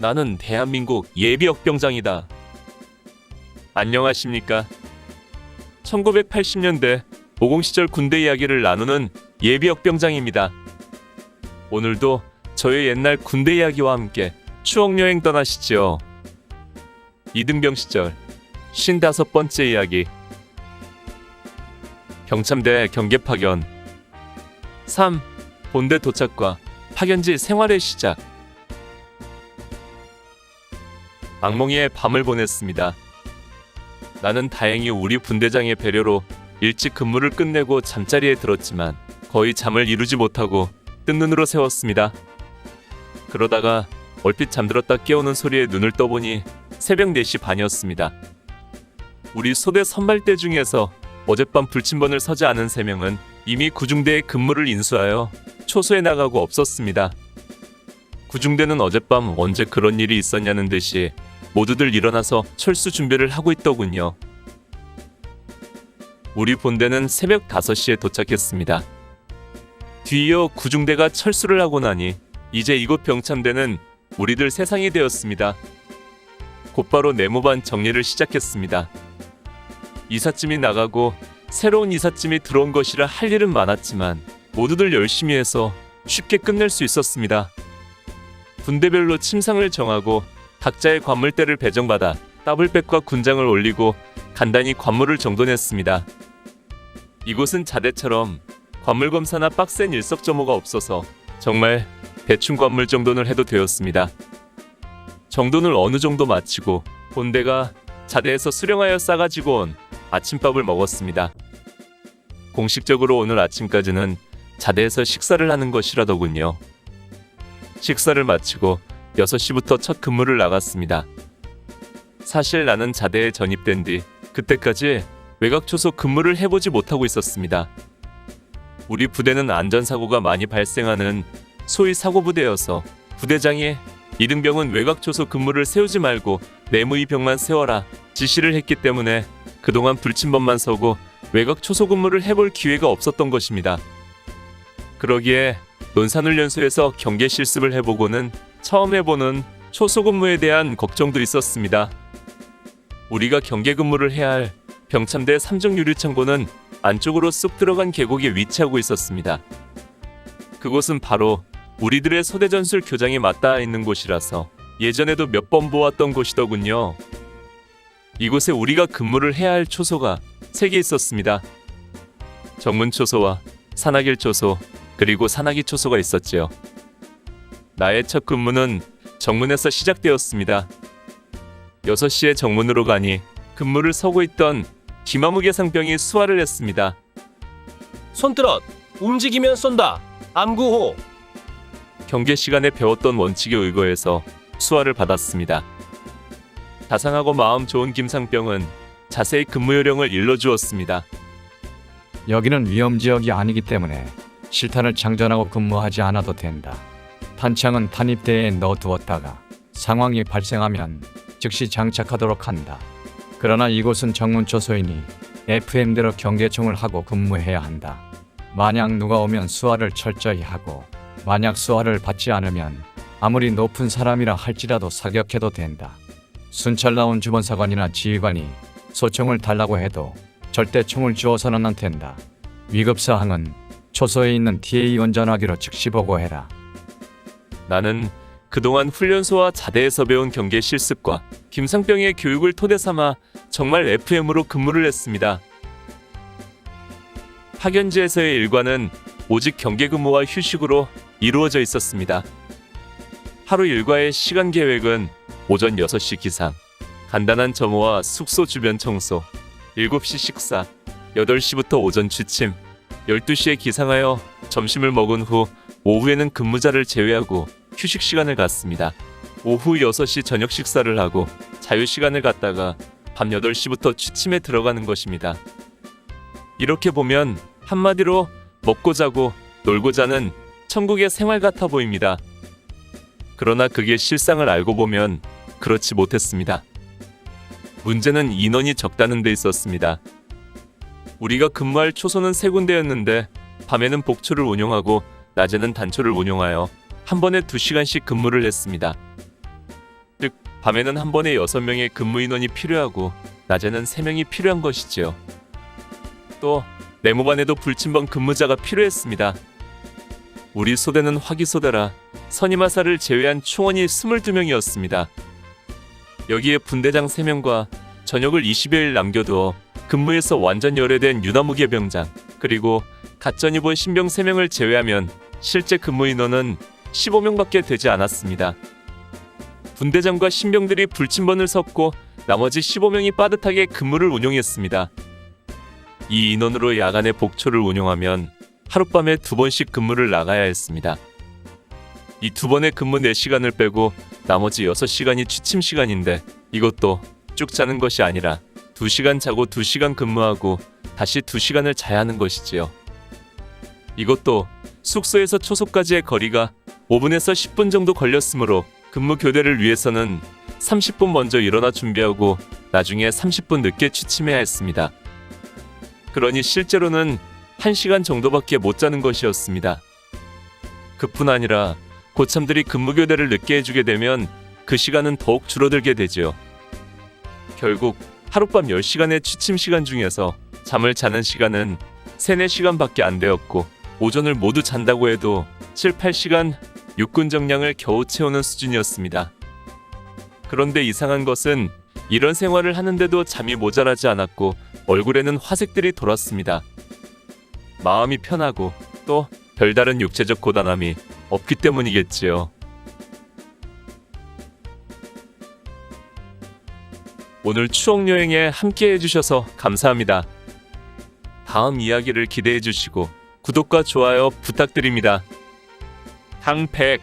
나는 대한민국 예비역병장이다. 안녕하십니까? 1980년대 모공시절 군대 이야기를 나누는 예비역병장입니다. 오늘도 저의 옛날 군대 이야기와 함께 추억여행 떠나시죠. 이등병 시절 55번째 이야기. 병참대 경계 파견. 3. 본대 도착과 파견지 생활의 시작. 악몽의 밤을 보냈습니다. 나는 다행히 우리 분대장의 배려로 일찍 근무를 끝내고 잠자리에 들었지만 거의 잠을 이루지 못하고 뜬 눈으로 세웠습니다. 그러다가 얼핏 잠들었다 깨우는 소리에 눈을 떠보니 새벽 4시 반이었습니다. 우리 소대 선발대 중에서 어젯밤 불침번을 서지 않은 3명은 이미 구중대에 근무를 인수하여 초소에 나가고 없었습니다. 구중대는 어젯밤 언제 그런 일이 있었냐는 듯이 모두들 일어나서 철수 준비를 하고 있더군요. 우리 본대는 새벽 5시에 도착했습니다. 뒤이어 구중대가 철수를 하고 나니 이제 이곳 병참대는 우리들 세상이 되었습니다. 곧바로 내무반 정리를 시작했습니다. 이삿짐이 나가고 새로운 이삿짐이 들어온 것이라 할 일은 많았지만 모두들 열심히 해서 쉽게 끝낼 수 있었습니다. 분대별로 침상을 정하고 각자의 관물대를 배정받아 더블백과 군장을 올리고 간단히 관물을 정돈했습니다. 이곳은 자대처럼 관물 검사나 빡센 일석점호가 없어서 정말 대충 관물 정돈을 해도 되었습니다. 정돈을 어느 정도 마치고 본대가 자대에서 수령하여 싸가지고 온 아침밥을 먹었습니다. 공식적으로 오늘 아침까지는 자대에서 식사를 하는 것이라더군요. 식사를 마치고 6시부터 첫 근무를 나갔습니다. 사실 나는 자대에 전입된 뒤 그때까지 외곽초소 근무를 해보지 못하고 있었습니다. 우리 부대는 안전사고가 많이 발생하는 소위 사고부대여서 부대장이 이등병은 외곽초소 근무를 세우지 말고 내무이병만 세워라 지시를 했기 때문에 그동안 불침번만 서고 외곽초소 근무를 해볼 기회가 없었던 것입니다. 그러기에 논산훈련소에서 경계 실습을 해보고는 처음 해보는 초소 근무에 대한 걱정도 있었습니다. 우리가 경계 근무를 해야 할 병참대 3중 유리창고는 안쪽으로 쑥 들어간 계곡에 위치하고 있었습니다. 그곳은 바로 우리들의 소대전술 교장이 맞닿아 있는 곳이라서 예전에도 몇 번 보았던 곳이더군요. 이곳에 우리가 근무를 해야 할 초소가 3개 있었습니다. 정문초소와 산악일초소 그리고 산악이초소가 있었지요. 나의 첫 근무는 정문에서 시작되었습니다. 6시에 정문으로 가니 근무를 서고 있던 김아무개 상병이 수화를 했습니다. 손들어! 움직이면 쏜다! 암구호! 경계 시간에 배웠던 원칙에 의거해서 수화를 받았습니다. 자상하고 마음 좋은 김상병은 자세히 근무 요령을 일러주었습니다. 여기는 위험지역이 아니기 때문에 실탄을 장전하고 근무하지 않아도 된다. 탄창은 탄입대에 넣어두었다가 상황이 발생하면 즉시 장착하도록 한다. 그러나 이곳은 정문초소이니 FM대로 경계총을 하고 근무해야 한다. 만약 누가 오면 수화를 철저히 하고 만약 수화를 받지 않으면 아무리 높은 사람이라 할지라도 사격해도 된다. 순찰 나온 주번사관이나 지휘관이 소총을 달라고 해도 절대 총을 주어서는 안 된다. 위급사항은 초소에 있는 TA 원전화기로 즉시 보고해라. 나는 그동안 훈련소와 자대에서 배운 경계 실습과 김상병의 교육을 토대 삼아 정말 FM으로 근무를 했습니다. 파견지에서의 일과는 오직 경계 근무와 휴식으로 이루어져 있었습니다. 하루 일과의 시간 계획은 오전 6시 기상, 간단한 점호와 숙소 주변 청소, 7시 식사, 8시부터 오전 취침, 12시에 기상하여 점심을 먹은 후 오후에는 근무자를 제외하고 휴식 시간을 갖습니다. 오후 6시 저녁 식사를 하고 자유시간을 갖다가 밤 8시부터 취침에 들어가는 것입니다. 이렇게 보면 한마디로 먹고 자고 놀고 자는 천국의 생활 같아 보입니다. 그러나 그게 실상을 알고 보면 그렇지 못했습니다. 문제는 인원이 적다는 데 있었습니다. 우리가 근무할 초소는 3군데였는데 밤에는 복초를 운용하고 낮에는 단초를 운용하여 한 번에 2시간씩 근무를 했습니다. 즉 밤에는 한 번에 6명의 근무 인원이 필요하고 낮에는 3명이 필요한 것이지요. 또 내무반에도 불침번 근무자가 필요했습니다. 우리 소대는 화기소대라 선임하사를 제외한 충원이 22명이었습니다. 여기에 분대장 3명과 저녁을 20여일 남겨두어 근무에서 완전 열애된 유나무계 병장 그리고 갓전 입원 신병 3명을 제외하면 실제 근무 인원은 15명밖에 되지 않았습니다. 분대장과 신병들이 불침번을 섰고 나머지 15명이 빠듯하게 근무를 운용했습니다. 이 인원으로 야간에 복초를 운용하면 하룻밤에 2번씩 근무를 나가야 했습니다. 이 2번의 근무 4시간을 빼고 나머지 6시간이 취침 시간인데 이것도 쭉 자는 것이 아니라 2시간 자고 2시간 근무하고 다시 2시간을 자야 하는 것이지요. 이것도 숙소에서 초소까지의 거리가 5분에서 10분 정도 걸렸으므로 근무 교대를 위해서는 30분 먼저 일어나 준비하고 나중에 30분 늦게 취침해야 했습니다. 그러니 실제로는 1시간 정도밖에 못 자는 것이었습니다. 그뿐 아니라 고참들이 근무 교대를 늦게 해주게 되면 그 시간은 더욱 줄어들게 되지요. 결국 하룻밤 10시간의 취침 시간 중에서 잠을 자는 시간은 3, 4시간밖에 안 되었고 오전을 모두 잔다고 해도 7, 8시간 육군 정량을 겨우 채우는 수준이었습니다. 그런데 이상한 것은 이런 생활을 하는데도 잠이 모자라지 않았고 얼굴에는 화색들이 돌았습니다. 마음이 편하고 또 별다른 육체적 고단함이 없기 때문이겠지요. 오늘 추억여행에 함께 해주셔서 감사합니다. 다음 이야기를 기대해 주시고 구독과 좋아요 부탁드립니다. 당백